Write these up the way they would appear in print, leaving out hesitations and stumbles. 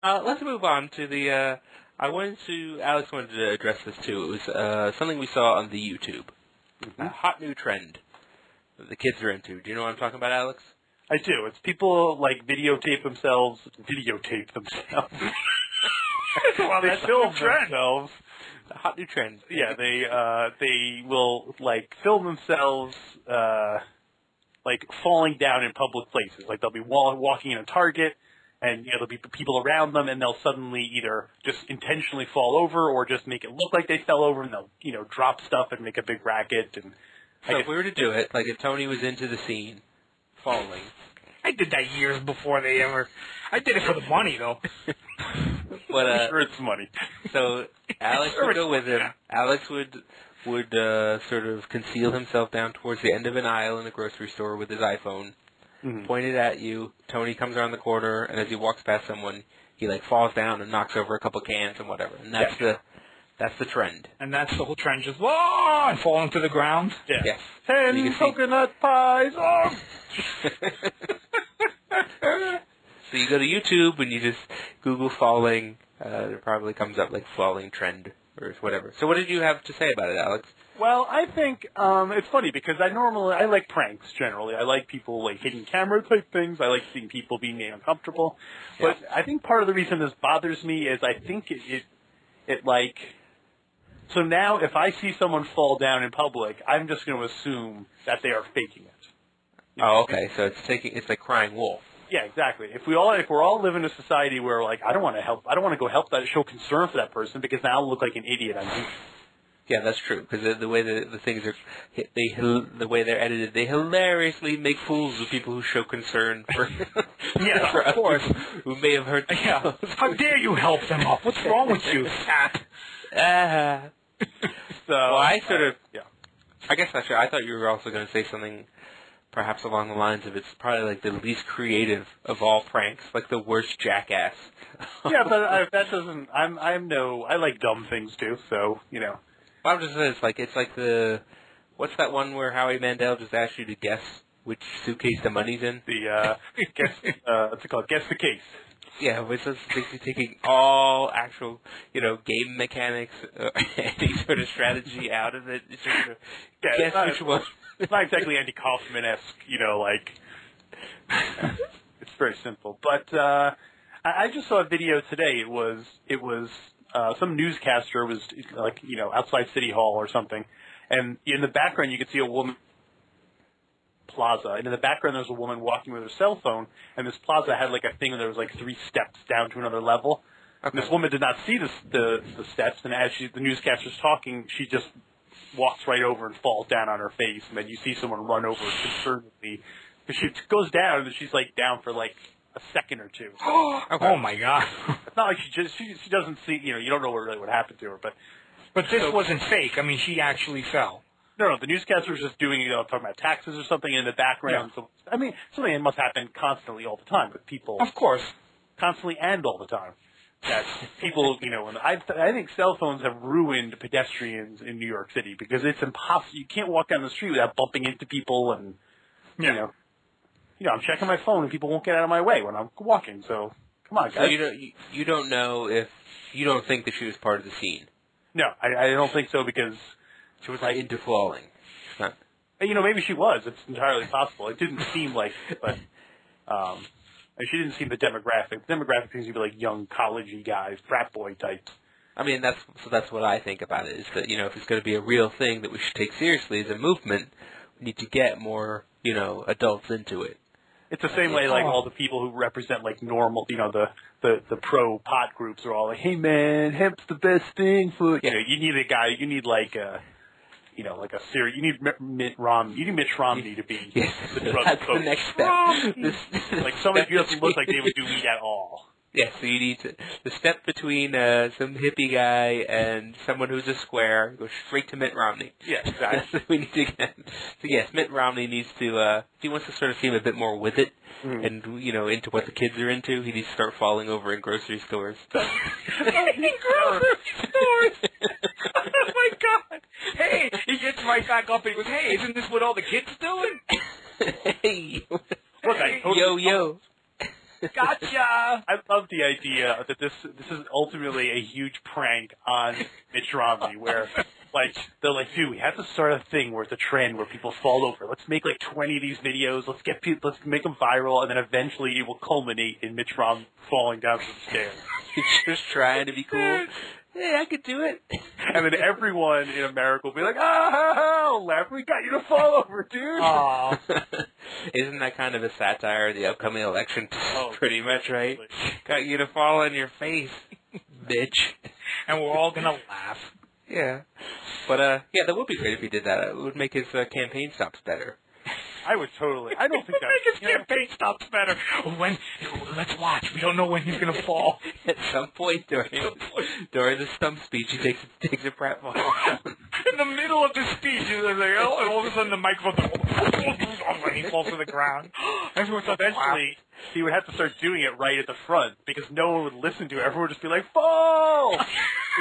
Let's move on to the. Alex wanted to address this too. It was something we saw on the YouTube. A hot new trend that the kids are into. Do you know what I'm talking about, Alex? I do. It's people videotape themselves. Well, they film themselves. A hot new trend. Yeah, they will film themselves falling down in public places. Like they'll be walking in a Target, and there'll be people around them, and they'll suddenly either just intentionally fall over or just make it look like they fell over, and they'll drop stuff and make a big racket. And so if we were to do it, like if Tony was into the scene, falling. I did that years before they ever. I did it for the money though. But I'm sure it's money. So Alex would go with him. Alex would sort of conceal himself down towards the end of an aisle in a grocery store with his iPhone, pointed at you. Tony comes around the corner, and as he walks past someone, he falls down and knocks over a couple cans and whatever. And that's the trend. And that's the whole trend, just whoa, and falling to the ground. Yeah. Yes. 10 coconut pies. Oh. So you go to YouTube and you just Google falling. It probably comes up falling trend or whatever. So what did you have to say about it, Alex? Well, I think it's funny because I like pranks generally. I like people hidden camera type things. I like seeing people being made uncomfortable. But I think part of the reason this bothers me is I think so now if I see someone fall down in public, I'm just going to assume that they are faking it. Oh, okay. So it's like crying wolf. Yeah, exactly. If we're all living in a society where I don't want to go help that, show concern for that person because now I'll look like an idiot on YouTube. Yeah, that's true. Because the way the things are, the way they're edited, they hilariously make fools of people who show concern for. Yeah, for of course. Who may have hurt. Yeah. How dare you help them up? What's wrong with you, sap? So I sort of. Yeah. I guess not sure. I thought you were also going to say something. Perhaps along the lines of it's probably the least creative of all pranks, the worst jackass. Yeah, but that doesn't. I like dumb things too. So Well, I'm just saying it's like the what's that one where Howie Mandel just asked you to guess which suitcase the money's in? The what's it called? Guess the case. Yeah, which is basically taking all actual game mechanics, any sort of strategy out of it. It's just guess which one. It's not exactly Andy Kaufman-esque, it's very simple. But I just saw a video today. It was some newscaster was outside City Hall or something, and in the background you could see a woman plaza, and in the background there's a woman walking with her cell phone, and this plaza had a thing where there was 3 steps down to another level. Okay. And this woman did not see the steps, and as the newscaster's talking, she just walks right over and falls down on her face, and then you see someone run over concernedly. She goes down, and she's down for a second or two. Okay. Oh my God! It's not like she doesn't see. You don't know really what happened to her, but this wasn't fake. I mean, she actually fell. No, the newscaster was just doing talking about taxes or something in the background. Yeah. So I mean, something that must happen constantly all the time with people. Of course, constantly and all the time. That people, and I think cell phones have ruined pedestrians in New York City because it's impossible. You can't walk down the street without bumping into people, and I'm checking my phone and people won't get out of my way when I'm walking. So come on, guys. So you don't know if you don't think that she was part of the scene. No, I don't think so because she was into falling. Not. Maybe she was. It's entirely possible. It didn't seem like, but. She didn't seem the demographic. The demographic seems to be young college-y guys, frat boy types. I mean, that's what I think about it, is that, if it's going to be a real thing that we should take seriously as a movement, we need to get more, adults into it. It's the same way, all the people who represent, normal, the pro-pot groups are all hey man, hemp's the best thing for, you need a guy, you need a series. You need Mitt Romney. You need Mitch Romney to be the drug That's coach. the next step. Somebody who doesn't look like they would do weed at all. Yes, so you need the step between some hippie guy and someone who's a square. Go straight to Mitt Romney. Yes, exactly. That's what we need to get. So yes, Mitt Romney needs to. If he wants to sort of seem a bit more with it, and into what the kids are into, he needs to start falling over in grocery stores. In grocery stores. Oh my God! Hey, he gets right back up and he goes, "Hey, isn't this what all the kids doing?" Hey, Look, yo. Gotcha! I love the idea that this is ultimately a huge prank on Mitch Romney, where like they're like, dude, we have to start a thing where it's a trend where people fall over. Let's make like 20 of these videos. Let's make them viral, and then eventually it will culminate in Mitch Romney falling down some stairs. He's just trying to be cool. Hey, I could do it. And then everyone in America will be like, oh, Lair, we got you to fall over, dude. Aw. Isn't that kind of a satire of the upcoming election? Oh, pretty much, right? Got you to fall on your face, bitch. And we're all gonna laugh. Yeah. But, yeah, that would be great if he did that. It would make his campaign stops better. I would totally. I don't think that. Make his campaign stops better. Let's watch. We don't know when he's gonna fall. At some point during the stump speech, he takes a pratfall. In the middle of the speech, he's like, oh, and all of a sudden the microphone, and he falls to the ground. Everyone starts Eventually, he would have to start doing it right at the front because no one would listen to it. Everyone would just be like, fall!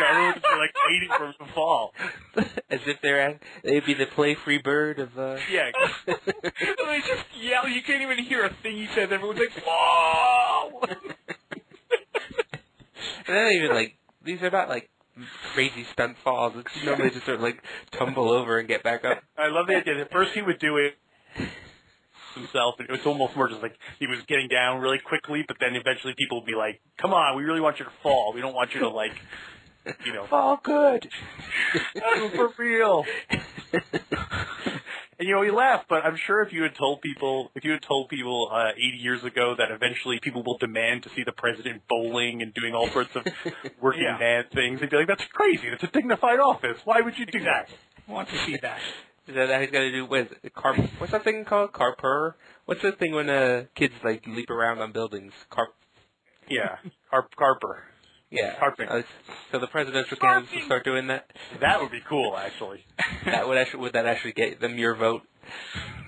Everyone would just be like waiting for him to fall. As if they'd be the play-free bird of, Yeah. And they just yell. You can't even hear a thing he says. Everyone's like, fall! And then even, like, these are not, like, crazy stunt falls. It's normally just sort of, like, tumble over and get back up. I love the idea. At first he would do it himself, and it was almost more just like he was getting down really quickly, but then eventually people would be like, come on, we really want you to fall. We don't want you to, like, you know, fall good. For real. And, you know, we laugh, but I'm sure if you had told people 80 years ago that eventually people will demand to see the president bowling and doing all sorts of working man things, they'd be like, that's crazy. That's a dignified office. Why would you do that? I want to see that. Is that he's got to do with what's that thing called? Carper? What's the thing when kids like leap around on buildings? Carper. Yeah. Carping. So the presidential candidates will start doing that. That would be cool, actually. Would that actually get them your vote?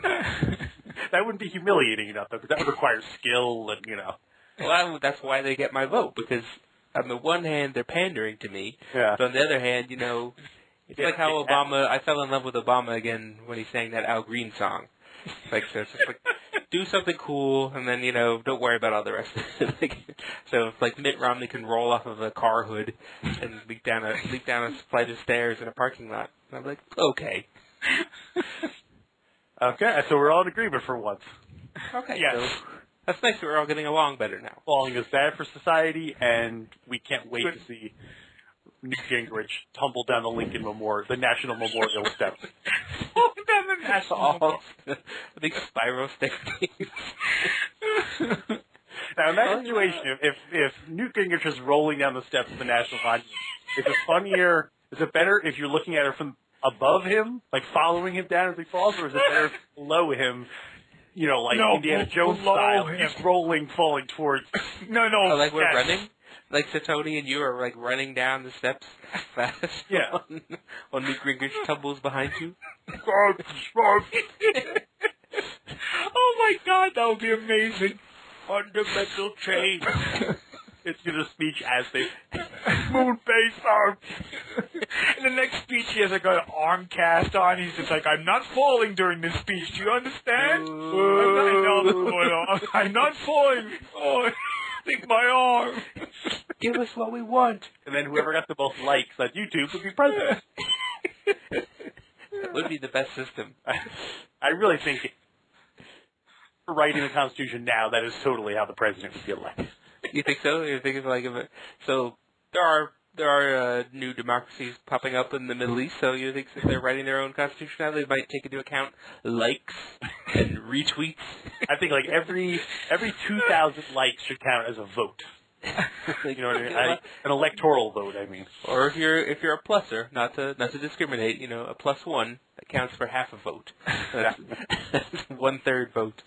That wouldn't be humiliating enough, though, because that would require skill and, you know. Well, that's why they get my vote, because on the one hand, they're pandering to me. Yeah. But on the other hand, you know, it's like how I fell in love with Obama again when he sang that Al Green song. Like, so it's just like, do something cool, and then, you know, don't worry about all the rest of it. Like, so if, like, Mitt Romney can roll off of a car hood and leap down a flight of stairs in a parking lot, and I'm like, okay. Okay, so we're all in agreement for once. Okay, yes. So that's nice that we're all getting along better now. Falling is bad for society, and we can't wait to see Newt Gingrich tumble down the National Memorial steps. Down the National The big spiral staircase. Now, in that situation, if Newt Gingrich is rolling down the steps of the National Monument, is it better if you're looking at her from above him, like following him down as he falls, or is it better below him, you know, like Indiana Jones style, just rolling, falling towards... No. Oh, like we're running? Like, so Tony and you are, like, running down the steps fast? Yeah. While Newt Gingrich tumbles behind you? Oh, my God, that would be amazing. Fundamental change. It's a speech as they... Moon base arm. In the next speech, he has like an arm cast on. He's just like, I'm not falling during this speech. Do you understand? I'm not falling. Oh, take my arm. Give us what we want. And then whoever got the most likes on YouTube would be president. That would be the best system. I really think, for writing the Constitution now, that is totally how the president would be elected. You think so? You think it's like so? There are new democracies popping up in the Middle East. So you think if they're writing their own constitution now, they might take into account likes and retweets. I think like every 2,000 likes should count as a vote. You know what I mean? An electoral vote, I mean. Or if you're a pluser, not to discriminate, you know, a +1 that counts for half a vote. That's 1/3 vote.